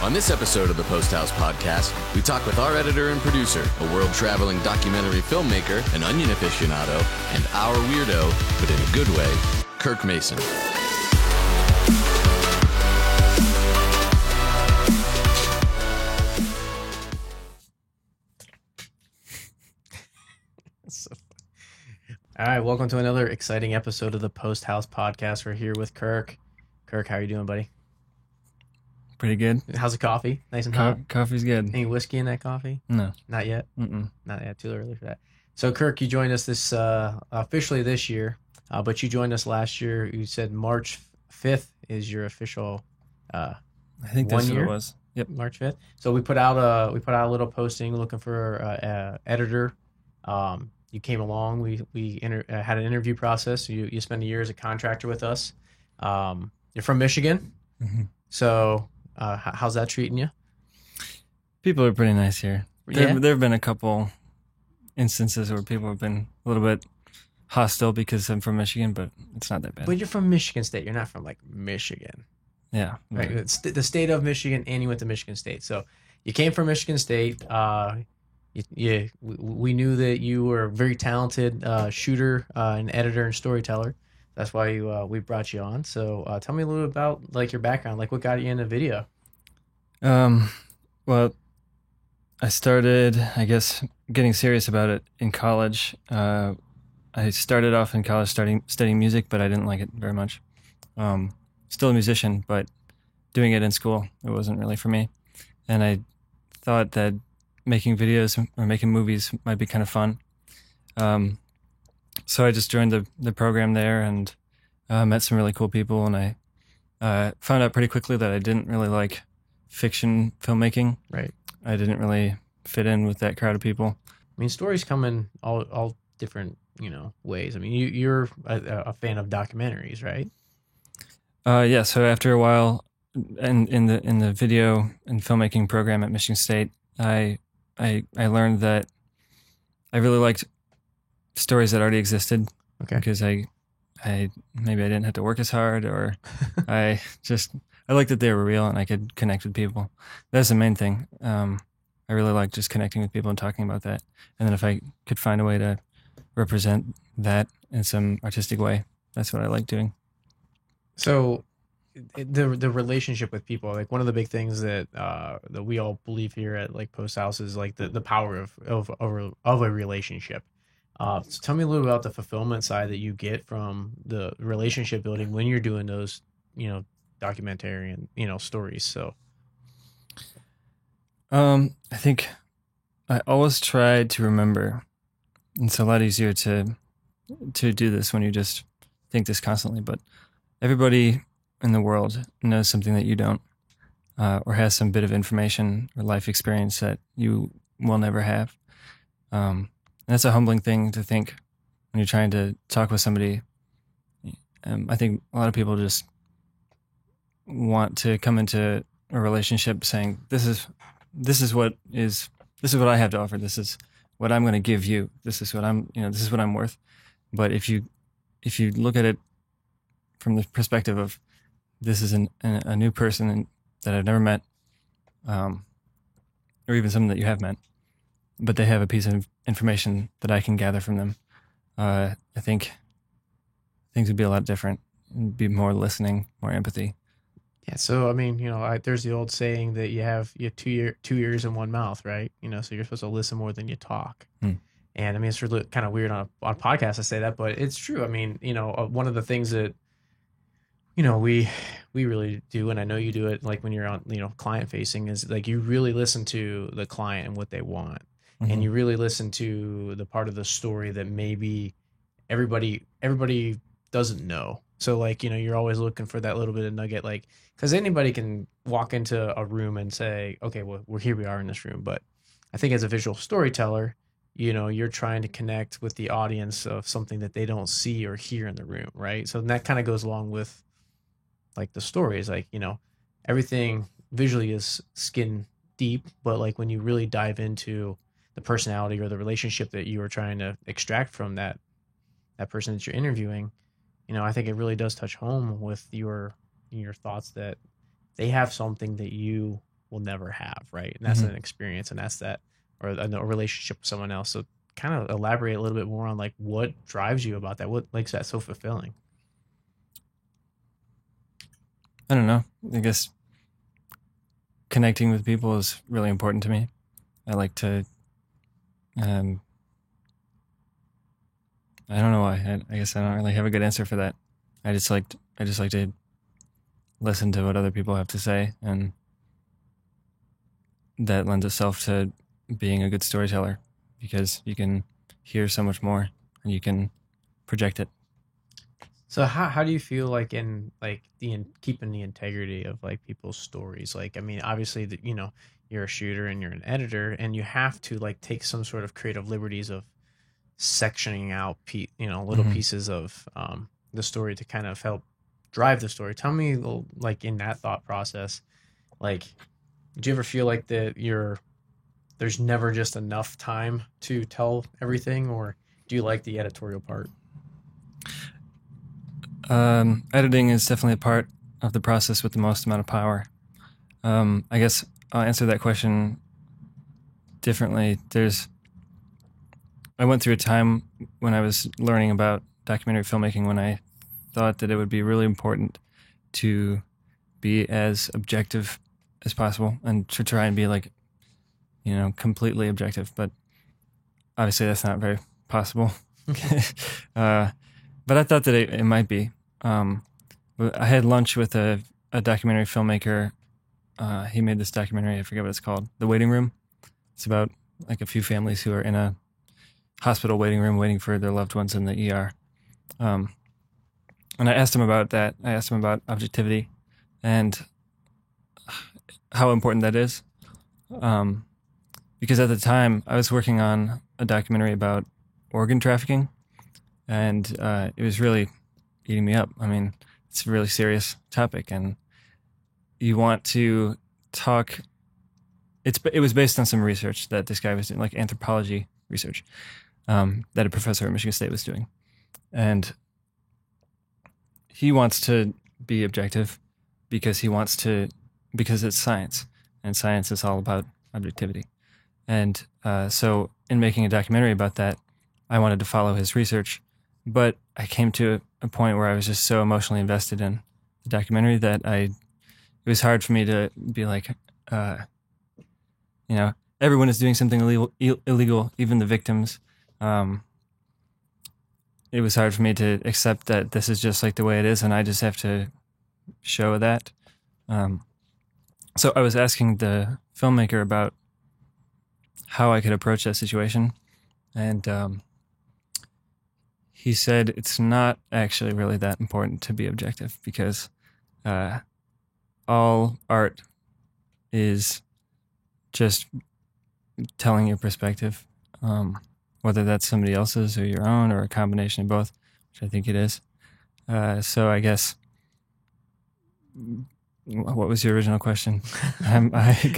On this episode of the Post House Podcast, we talk with our editor and producer, a world-traveling documentary filmmaker, an Onion aficionado, and our weirdo, but in a good way, Kirk Mason. All right, welcome to another exciting episode of the Post House Podcast. We're here with Kirk. Kirk, how are you doing, buddy? Pretty good. How's the coffee? Nice and hot? Coffee's good. Any whiskey in that coffee? No. Not yet? Mm-mm. Not yet. Too early for that. So, Kirk, you joined us this officially this year, but you joined us last year. You said March 5th is your official I think 1 that's year? what it was. Yep. March 5th. So we put out a little posting looking for editor. You came along. We had an interview process. You spent a year as a contractor with us. You're from Michigan, so how's that treating you? People are pretty nice here. Yeah? There have been a couple instances where people have been a little bit hostile because I'm from Michigan, but it's not that bad. But you're from Michigan State. You're not from like Michigan, Yeah. right? It's the state of Michigan, and you went to Michigan State. So you came from Michigan State. We knew that you were a very talented shooter, and editor and storyteller. That's why we brought you on. So tell me a little bit about like your background, like what got you into video. Well, I started, I guess, getting serious about it in college. I started off in college studying music, but I didn't like it very much. Still a musician, but doing it in school, it wasn't really for me. And I thought that making videos or making movies might be kind of fun. So I just joined the program there and met some really cool people. And I found out pretty quickly that I didn't really like fiction filmmaking. Right. I didn't really fit in with that crowd of people. I mean, stories come in all different, ways. I mean, you're a fan of documentaries, right? Yeah. So after a while, in the video and filmmaking program at Michigan State, I learned that I really liked stories that already existed. Okay. Because I maybe I didn't have to work as hard, or I liked that they were real and I could connect with people. That's the main thing. I really like just connecting with people and talking about that. And then if I could find a way to represent that in some artistic way, that's what I like doing. So the relationship with people, like one of the big things that we all believe here at like Post House is like the power of a relationship. So tell me a little about the fulfillment side that you get from the relationship building when you're doing those, documentary and, stories. So, I think I always try to remember. It's a lot easier to do this when you just think this constantly, but everybody in the world knows something that you don't, or has some bit of information or life experience that you will never have. That's a humbling thing to think when you're trying to talk with somebody. I think a lot of people just want to come into a relationship saying, this is what I have to offer. This is what I'm going to give you. This is what this is what I'm worth. But if you look at it from the perspective of, this is a new person that I've never met, or even someone that you have met, but they have a piece of information that I can gather from them. I think things would be a lot different. It'd be more listening, more empathy. yeah. So, I mean, there's the old saying that you have 2 ears and one mouth, right? So you're supposed to listen more than you talk. And I mean, it's really kind of weird on podcasts to say that, but it's true. I mean, one of the things that, we really do, and I know you do it like when you're on, client facing, is like you really listen to the client and what they want. And you really listen to the part of the story that maybe everybody doesn't know. So like, you're always looking for that little bit of nugget, like, because anybody can walk into a room and say, okay, well, here we are in this room. But I think as a visual storyteller, you're trying to connect with the audience of something that they don't see or hear in the room, right? So that kind of goes along with like the stories, like, everything visually is skin deep, but like when you really dive into the personality or the relationship that you are trying to extract from that person that you're interviewing, I think it really does touch home with your thoughts that they have something that you will never have, right? And that's Mhm. an experience, and that's that, or a relationship with someone else. So kind of elaborate a little bit more on like what drives you about that, what makes that so fulfilling. I don't know. I guess connecting with people is really important to me. I like to, um, I don't know why. I guess I don't really have a good answer for that. I just like to listen to what other people have to say, and that lends itself to being a good storyteller because you can hear so much more and you can project it. So how do you feel like in like keeping the integrity of like people's stories? Like, I mean, obviously that, you know, you're a shooter and you're an editor and you have to like take some sort of creative liberties of sectioning out little Mhm. pieces of the story to kind of help drive the story. Tell me, like, in that thought process, like, do you ever feel like there's never just enough time to tell everything, or do you like the editorial part? Editing is definitely a part of the process with the most amount of power. I guess I'll answer that question differently. I went through a time when I was learning about documentary filmmaking when I thought that it would be really important to be as objective as possible and to try and be like, completely objective. But obviously that's not very possible. But I thought that it might be. I had lunch with a documentary filmmaker. He made this documentary. I forget what it's called. The Waiting Room. It's about like a few families who are in a hospital waiting room waiting for their loved ones in the ER. And I asked him about that. I asked him about objectivity and how important that is. Because at the time I was working on a documentary about organ trafficking, and it was really eating me up. I mean, it's a really serious topic, and you want to talk. It was based on some research that this guy was doing, like anthropology research, that a professor at Michigan State was doing, and he wants to be objective because it's science, and science is all about objectivity. And so in making a documentary about that, I wanted to follow his research, but I came to a point where I was just so emotionally invested in the documentary that it was hard for me to be like, everyone is doing something illegal, even the victims. It was hard for me to accept that this is just like the way it is, and I just have to show that. So I was asking the filmmaker about how I could approach that situation, and he said it's not actually really that important to be objective because all art is just telling your perspective, whether that's somebody else's or your own or a combination of both, which I think it is. So I guess, what was your original question? I'm coming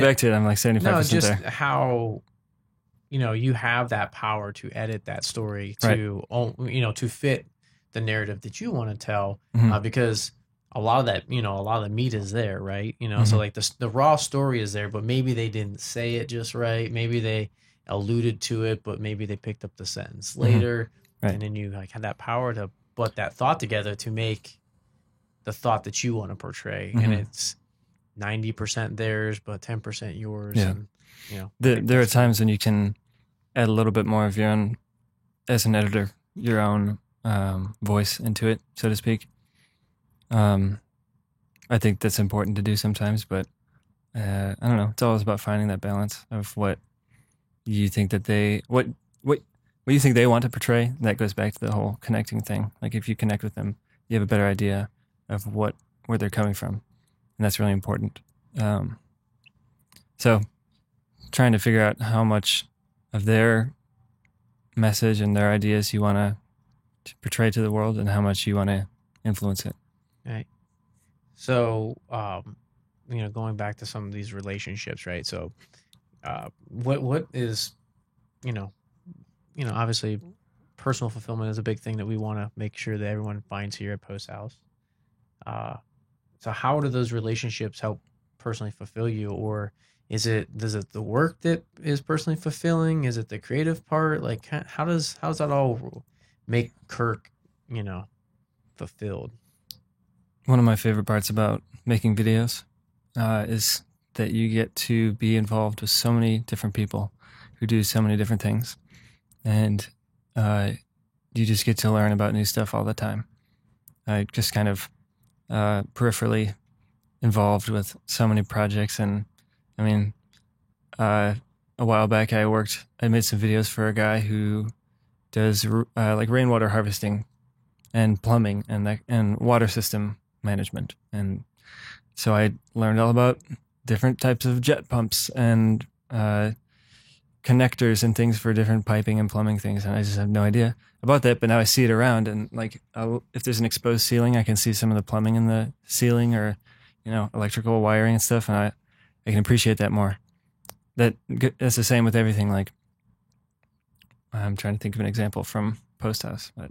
back to it. I'm like 75% no, just there. how you have that power to edit that story to to fit the narrative that you want to tell, Mhm. because a lot of that, a lot of the meat is there, right? So Mhm. like the raw story is there, but maybe they didn't say it just right. Maybe they alluded to it, but maybe they picked up the sentence later, Right. and then you like have that power to put that thought together to make the thought that you want to portray, and it's 90% theirs, but 10% yours. Yeah. And There are times when you can add a little bit more of your own, as an editor, your own voice into it, so to speak. I think that's important to do sometimes, but I don't know. It's always about finding that balance of what you think that what you think they want to portray. That goes back to the whole connecting thing. Like if you connect with them, you have a better idea of where they're coming from, and that's really important. So trying to figure out how much of their message and their ideas you want to portray to the world and how much you want to influence it. Right. So, going back to some of these relationships, right? So, what is, obviously personal fulfillment is a big thing that we want to make sure that everyone finds here at Post House. So how do those relationships help personally fulfill you, or does it the work that is personally fulfilling? Is it the creative part? Like how does that all make Kirk, you know, fulfilled? One of my favorite parts about making videos is that you get to be involved with so many different people who do so many different things, and you just get to learn about new stuff all the time. I just kind of peripherally involved with so many projects, and I mean, a while back I made some videos for a guy who does like rainwater harvesting and plumbing and water system management, and so I learned all about different types of jet pumps and connectors and things for different piping and plumbing things, and I just have no idea about that. But now I see it around, and like if there's an exposed ceiling, I can see some of the plumbing in the ceiling, or electrical wiring and stuff, and I can appreciate that more. That's the same with everything. Like, I'm trying to think of an example from Post House, but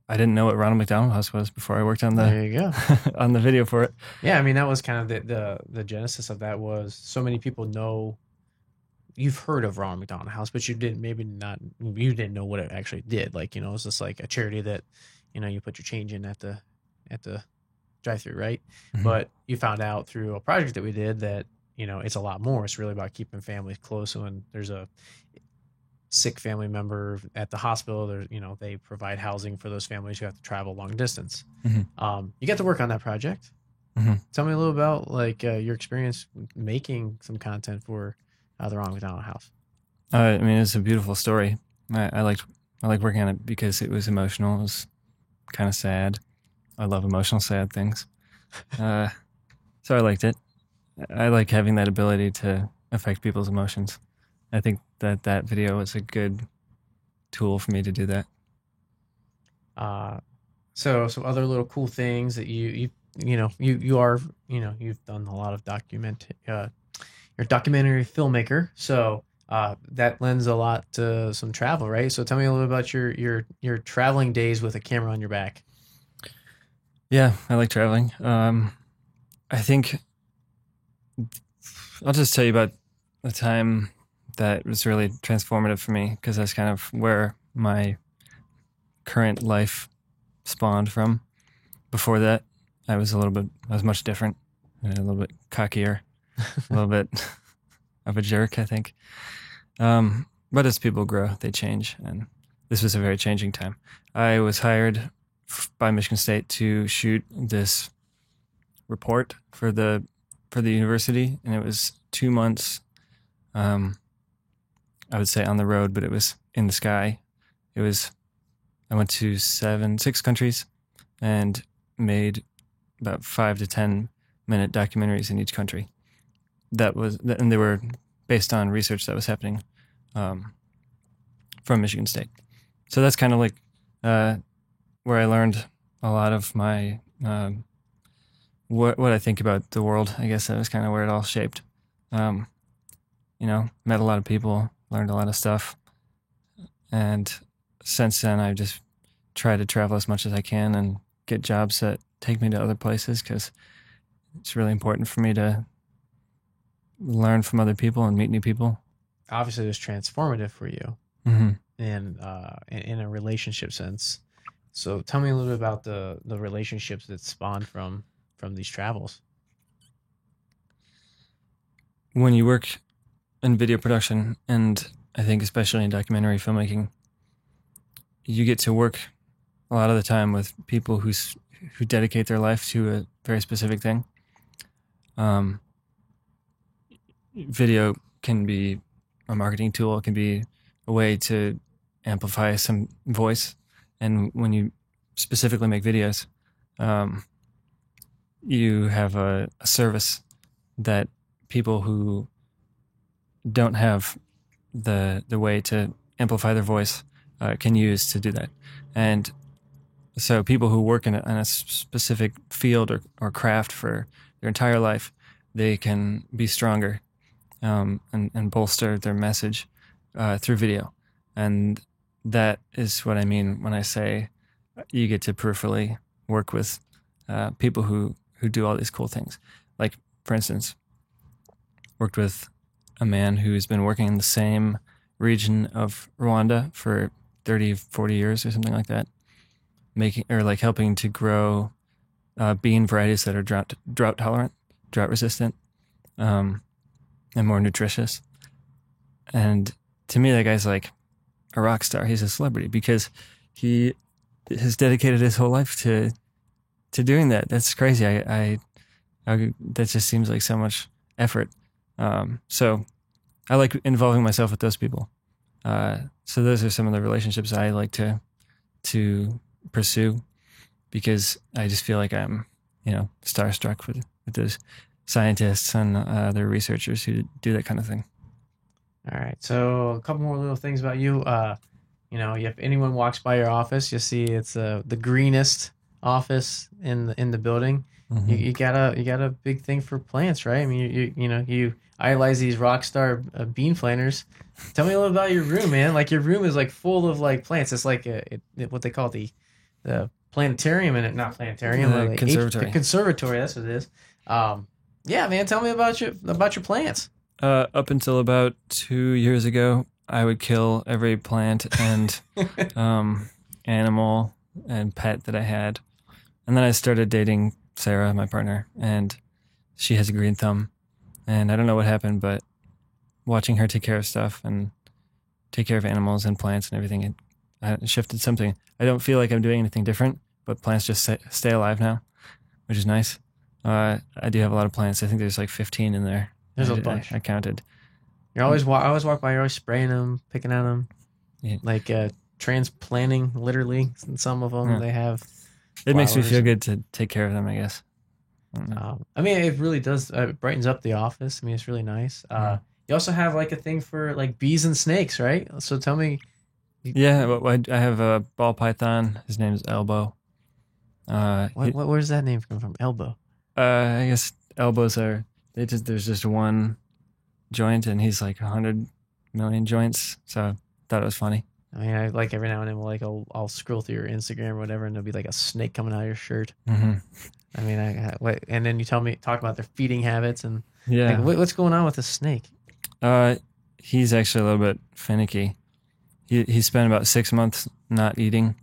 I didn't know what Ronald McDonald House was before I worked on there you go. on the video for it. Yeah, I mean, that was kind of the genesis of that. Was so many people know, you've heard of Ronald McDonald House, but you didn't know what it actually did. Like, it's just like a charity that, you put your change in at the drive-through, right? Mm-hmm. But you found out through a project that we did that, it's a lot more. It's really about keeping families close. So when there's a sick family member at the hospital, there's, they provide housing for those families who have to travel long distance. Mm-hmm. You got to work on that project. Mm-hmm. Tell me a little about like your experience making some content for the Ronald McDonald House. I mean, it's a beautiful story. I liked working on it because it was emotional. It was kind of sad. I love emotional, sad things. So I liked it. I like having that ability to affect people's emotions. I think that video was a good tool for me to do that. So some other little cool things that you've done a lot of you're a documentary filmmaker. So that lends a lot to some travel, right? So tell me a little about your traveling days with a camera on your back. Yeah, I like traveling. I think I'll just tell you about a time that was really transformative for me, because that's kind of where my current life spawned from. Before that, I was much different, a little bit cockier, a little bit of a jerk, I think. But as people grow, they change, and this was a very changing time. I was hired by Michigan State to shoot this report for the university, and it was 2 months. I would say on the road, but it was in the sky. I went to 6 countries and made about 5 to 10 minute documentaries in each country. And they were based on research that was happening from Michigan State. So that's kind of like where I learned a lot of my what I think about the world. I guess that was kind of where it all shaped. Met a lot of people, learned a lot of stuff, and since then I've just tried to travel as much as I can and get jobs that take me to other places, because it's really important for me to learn from other people and meet new people. Obviously, it was transformative for you, mm-hmm. and in a relationship sense. So tell me a little bit about the relationships that spawned from these travels. When you work in video production, and I think especially in documentary filmmaking, you get to work a lot of the time with people who dedicate their life to a very specific thing. Video can be a marketing tool. It can be a way to amplify some voice. And when you specifically make videos, you have a service that people who don't have the way to amplify their voice can use to do that. And so people who work in a specific field or craft for their entire life, they can be stronger and bolster their message through video. And that is what I mean when I say you get to peripherally work with people who who do all these cool things. Like, for instance, worked with a man who's been working in the same region of Rwanda for 30, 40 years or something like that, helping to grow bean varieties that are drought tolerant, drought resistant, and more nutritious. And to me, that guy's like a rock star. He's a celebrity because he has dedicated his whole life to doing that. That's crazy. I that just seems like so much effort. So I like involving myself with those people. So those are some of the relationships I like to pursue, because I just feel like I'm, starstruck with those scientists and other researchers who do that kind of thing. All right. So a couple more little things about you. If anyone walks by your office, you'll see it's the greenest office in the building. Mm-hmm. You got a big thing for plants, right? I mean, you idolize these rock star bean planters. Tell me a little about your room, man. Like, your room is like full of like plants. It's like what they call the planetarium, and not planetarium, the conservatory. The conservatory. That's what it is. Yeah, man. Tell me about your plants. Up until about 2 years ago, I would kill every plant and animal and pet that I had. And then I started dating Sarah, my partner, and she has a green thumb. And I don't know what happened, but watching her take care of stuff and take care of animals and plants and everything, it shifted something. I don't feel like I'm doing anything different, but plants just stay alive now, which is nice. I do have a lot of plants. I think there's like 15 in there. There's a bunch. I counted. I always walk by. You're always spraying them, picking at them, like transplanting. Literally, some of them they have. It makes me feel good to take care of them, I guess. I mean, it really does. It brightens up the office. I mean, it's really nice. You also have like a thing for like bees and snakes, right? So tell me. Yeah, I have a ball python. His name is Elbow. Where's that name come from? Elbow. I guess elbows are. There's just one joint, and he's like 100 million joints. So I thought it was funny. I mean, I like every now and then I'll scroll through your Instagram or whatever, and there'll be like a snake coming out of your shirt. Mm-hmm. I mean, and then you talk about their feeding habits and like, what's going on with the snake? He's actually a little bit finicky. He spent about 6 months not eating,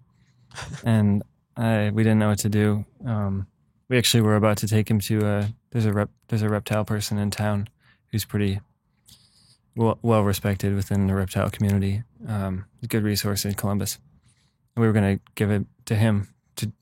and we didn't know what to do. We actually were about to take him to there's a reptile person in town who's pretty well respected within the reptile community. A good resource in Columbus. And we were going to give it to him to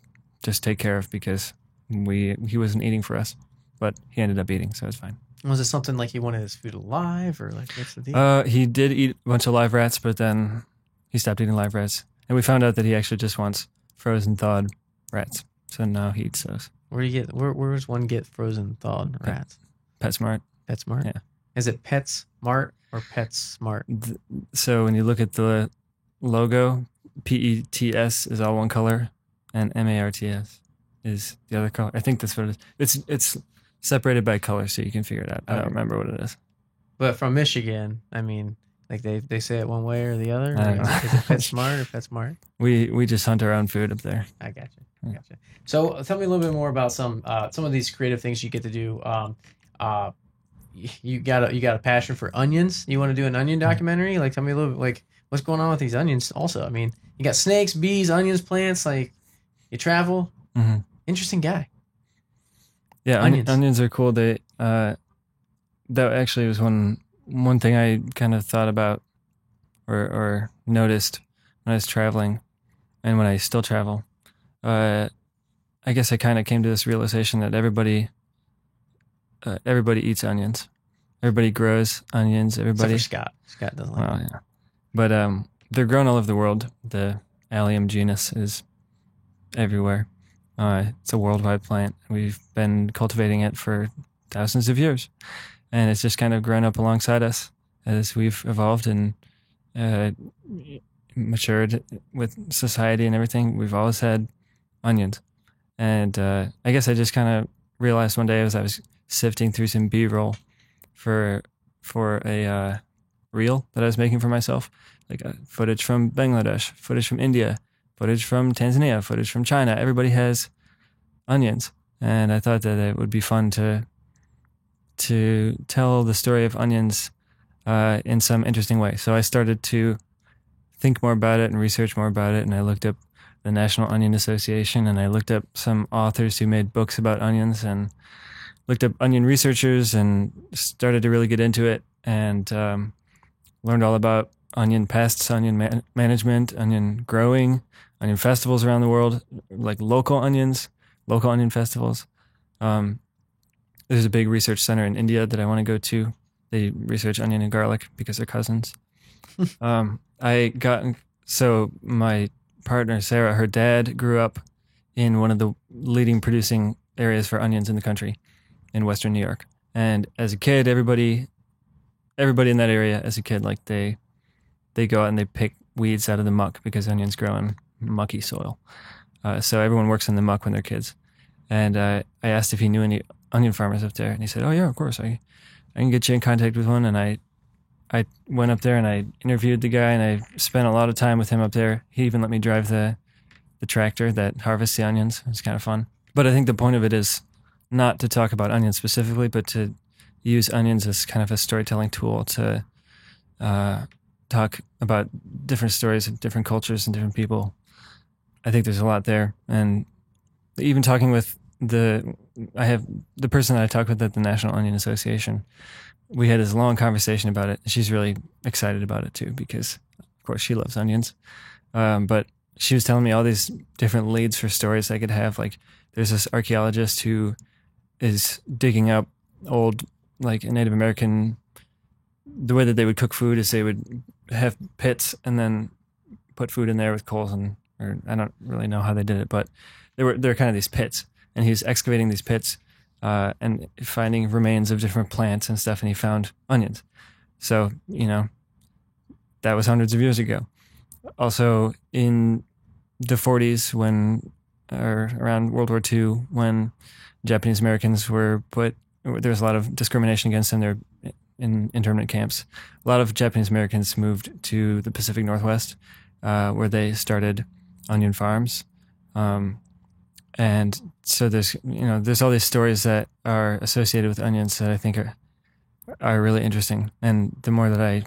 just take care of, because he wasn't eating for us, but he ended up eating, so it's fine. Was it something like he wanted his food alive, or like what's the deal? He did eat a bunch of live rats, but then he stopped eating live rats, and we found out that he actually just wants frozen thawed rats. So now he eats those. Where does one get frozen thawed rats? PetSmart. PetSmart? Yeah. Is it PetSmart or PetSmart? So when you look at the logo, PETS is all one color, and MARTS is the other color. I think that's what it is. It's separated by color, so you can figure it out. I don't remember what it is. But from Michigan, I mean, like they say it one way or the other. Is it PetSmart or PetSmart? We just hunt our own food up there. I gotcha. So tell me a little bit more about some of these creative things you get to do. You got a passion for onions. You want to do an onion documentary? Like, tell me a little bit, like, what's going on with these onions also. I mean, you got snakes, bees, onions, plants, like, you travel. Mm-hmm. Interesting guy. Yeah, onions are cool. They that actually was one thing I kind of thought about or noticed when I was traveling, and when I still travel. I guess I kind of came to this realization that everybody eats onions. Everybody grows onions. Everybody. Except for Scott doesn't like it. Yeah. But they're grown all over the world. The Allium genus is everywhere. It's a worldwide plant. We've been cultivating it for thousands of years, and it's just kind of grown up alongside us as we've evolved and matured with society and everything. We've always had onions. And I guess I just kind of realized one day as I was sifting through some B-roll for a reel that I was making for myself, like footage from Bangladesh, footage from India, footage from Tanzania, footage from China. Everybody has onions. and I thought that it would be fun to tell the story of onions in some interesting way. So I started to think more about it and research more about it, and I looked up the National Onion Association, and I looked up some authors who made books about onions, and looked up onion researchers, and started to really get into it, and learned all about onion pests, onion management, onion growing, onion festivals around the world, like local onion festivals. There's a big research center in India that I want to go to. They research onion and garlic because they're cousins. So my partner, Sarah, her dad grew up in one of the leading producing areas for onions in the country in Western New York. And as a kid, everybody in that area as a kid, like they go out and they pick weeds out of the muck because onions grow in mucky soil. So everyone works in the muck when they're kids. And I asked if he knew any onion farmers up there, and he said, "Oh yeah, of course, I can get you in contact with one." And I went up there and I interviewed the guy, and I spent a lot of time with him up there. He even let me drive the tractor that harvests the onions. It's kind of fun. But I think the point of it is not to talk about onions specifically, but to use onions as kind of a storytelling tool to talk about different stories of different cultures and different people. I think there's a lot there. And even talking with the person that I talked with at the National Onion Association, we had this long conversation about it. She's really excited about it too, because of course she loves onions. But she was telling me all these different leads for stories I could have. Like there's this archaeologist who is digging up old, like Native American, the way that they would cook food is they would have pits and then put food in there with coals, or I don't really know how they did it, but they're kind of these pits, and he was excavating these pits and finding remains of different plants and stuff, and he found onions. So, that was hundreds of years ago. Also, in the 40s, or around World War II, when Japanese Americans there was a lot of discrimination against them. They're in internment camps. A lot of Japanese Americans moved to the Pacific Northwest, where they started onion farms. And so there's all these stories that are associated with onions that I think are really interesting. And the more that I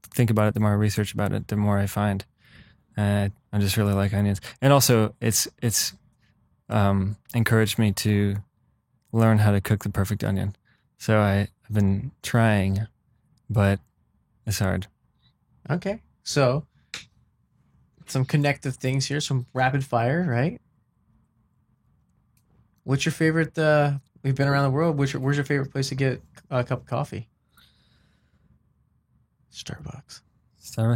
think about it, the more I research about it, the more I find. I just really like onions. And also it's encouraged me to learn how to cook the perfect onion. So I've been trying, but it's hard. Okay. So some connective things here, some rapid fire, right? What's your favorite, we've been around the world, where's your favorite place to get a cup of coffee? Starbucks. No.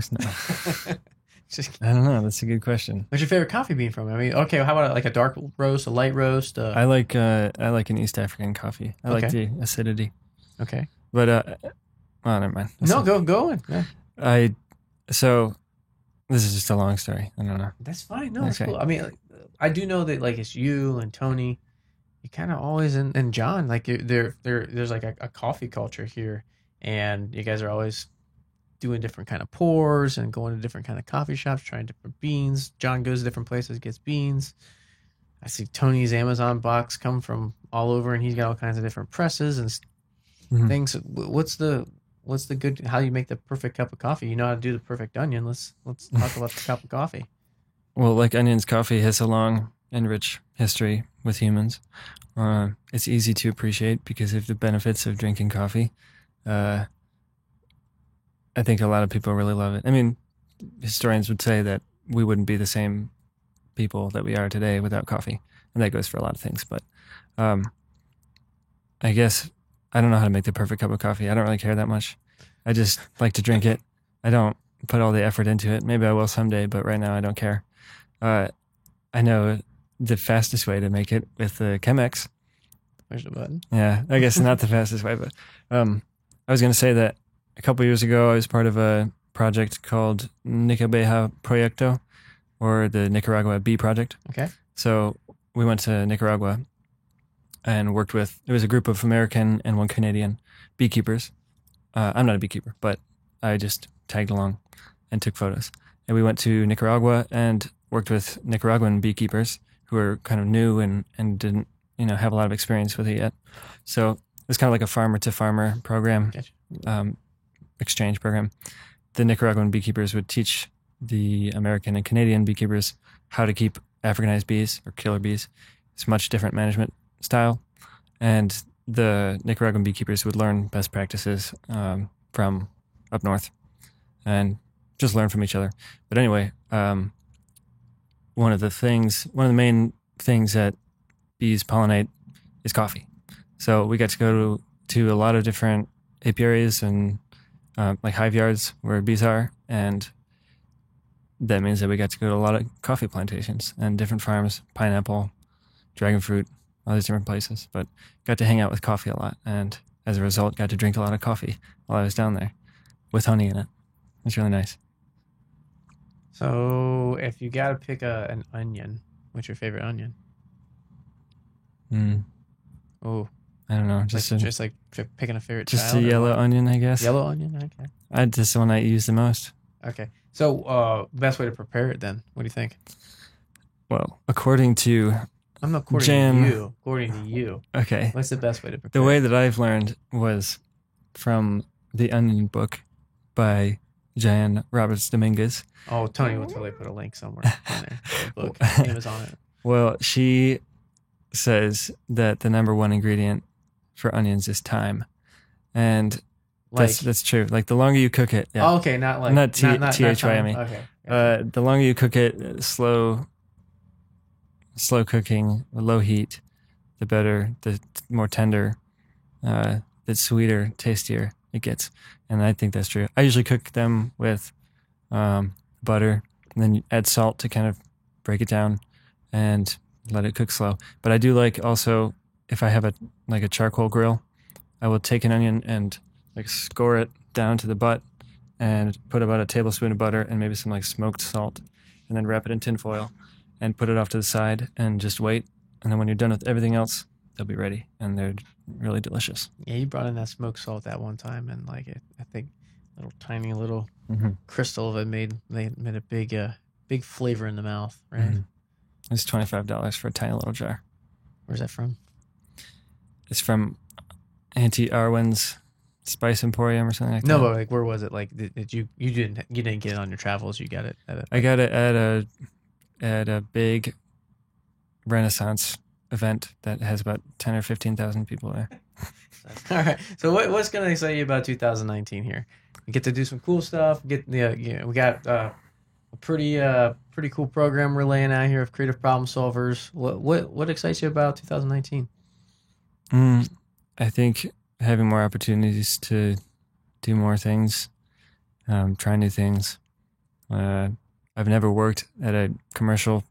I don't know. That's a good question. What's your favorite coffee bean from? I mean, okay, how about like a dark roast, a light roast? I like an East African coffee. I like the acidity. Okay. But never mind. Go in. Yeah. So this is just a long story. I don't know. That's fine. No, it's cool. I mean, I do know that like it's you and Tony. You kind of always and John, like there's like a coffee culture here, and you guys are always doing different kind of pours and going to different kind of coffee shops, trying different beans. John goes to different places, gets beans. I see Tony's Amazon box come from all over, and he's got all kinds of different presses and things. What's the good? How do you make the perfect cup of coffee? You know how to do the perfect onion. Let's talk about the cup of coffee. Well, like onions, coffee has a long and rich history with humans. It's easy to appreciate because of the benefits of drinking coffee. I think a lot of people really love it. I mean, historians would say that we wouldn't be the same people that we are today without coffee. And that goes for a lot of things. But I guess I don't know how to make the perfect cup of coffee. I don't really care that much. I just like to drink it. I don't put all the effort into it. Maybe I will someday, but right now I don't care. I know the fastest way to make it with the Chemex. Push the button. Yeah, I guess not the fastest way, but I was going to say that a couple years ago I was part of a project called Nicabeja Proyecto, or the Nicaragua Bee Project. Okay. So we went to Nicaragua and worked with, it was a group of American and one Canadian beekeepers. I'm not a beekeeper, but I just tagged along and took photos. And we went to Nicaragua and worked with Nicaraguan beekeepers who were kind of new and didn't, have a lot of experience with it yet. So it's kind of like a farmer to farmer program, Gotcha. Exchange program. The Nicaraguan beekeepers would teach the American and Canadian beekeepers how to keep Africanized bees or killer bees. It's a much different management style. And the Nicaraguan beekeepers would learn best practices from up north and just learn from each other. But anyway, one of the main things that bees pollinate is coffee. So we got to go to a lot of different apiaries and like hive yards where bees are, and that means that we got to go to a lot of coffee plantations and different farms, pineapple, dragon fruit, all these different places. But got to hang out with coffee a lot, and as a result, got to drink a lot of coffee while I was down there with honey in it. It's really nice. So if you got to pick an onion, what's your favorite onion? Oh, I don't know. just like picking a favorite just child. a yellow onion, I guess. Yellow onion. Okay. Just the one I use the most. Okay. So best way to prepare it then? What do you think? Well, according to I'm not according Jam. to you. According to you. Okay, What's the best way to prepare? the way that I've learned was from the Onion book by Jan Roberts Dominguez. Oh, Tony will totally put a link somewhere in there. The book. Name is on it. Well, she says that the number one ingredient for onions is thyme, and that's true. Like the longer you cook it, yeah. Oh, okay, not like Not thyme. THYME. Okay. The longer you cook it, slow cooking, low heat, the better, the more tender, the sweeter, tastier it gets. And I think that's true. I usually cook them with butter, and then you add salt to kind of break it down and let it cook slow. But I do like also, if I have a charcoal grill, I will take an onion and like score it down to the butt and put about a tablespoon of butter and maybe some like smoked salt, and then wrap it in tin foil and put it off to the side and just wait. And then when you're done with everything else, they'll be ready, and they're really delicious. Yeah, you brought in that smoked salt that one time, and like it, I think tiny little crystal of it made a big flavor in the mouth, right? Mm-hmm. It's $25 for a tiny little jar. Where's that from? It's from Auntie Arwen's Spice Emporium or something like that. No, but like where was it? Like did you didn't get it on your travels? You got it at I got it at a big Renaissance event that has about 10 or 15,000 people there. All right. So what's going to excite you about 2019 here? We get to do some cool stuff. We got a pretty cool program we're laying out here of creative problem solvers. What excites you about 2019? I think having more opportunities to do more things, try new things. I've never worked at a commercial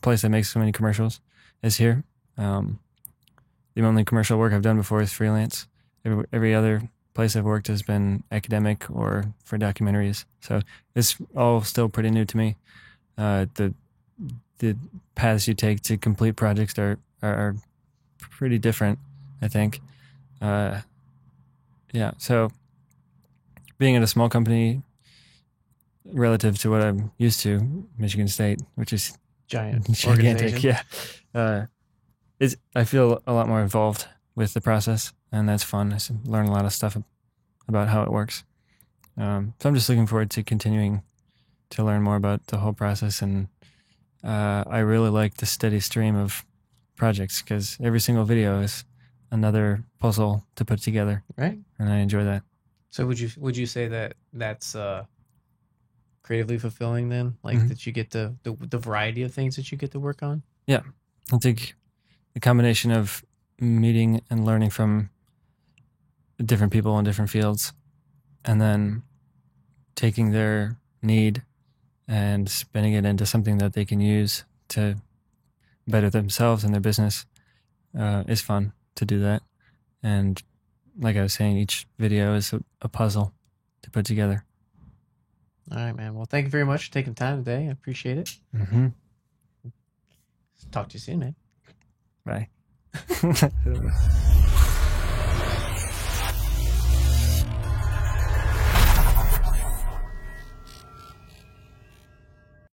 place that makes so many commercials as here. The only commercial work I've done before is freelance. Every other place I've worked has been academic or for documentaries. So it's all still pretty new to me. The paths you take to complete projects are pretty different, I think. Yeah, so being at a small company relative to what I'm used to, Michigan State, which is gigantic, yeah. I feel a lot more involved with the process, and that's fun. I learn a lot of stuff about how it works. So I'm just looking forward to continuing to learn more about the whole process, and I really like the steady stream of projects because every single video is another puzzle to put together, right? And I enjoy that. So would you say that that's creatively fulfilling then, like that you get the variety of things that you get to work on? Yeah, I think the combination of meeting and learning from different people in different fields, and then taking their need and spinning it into something that they can use to better themselves and their business is fun to do that. And like I was saying, each video is a puzzle to put together. All right, man. Well, thank you very much for taking time today. I appreciate it. Mm-hmm. Talk to you soon, man. Bye.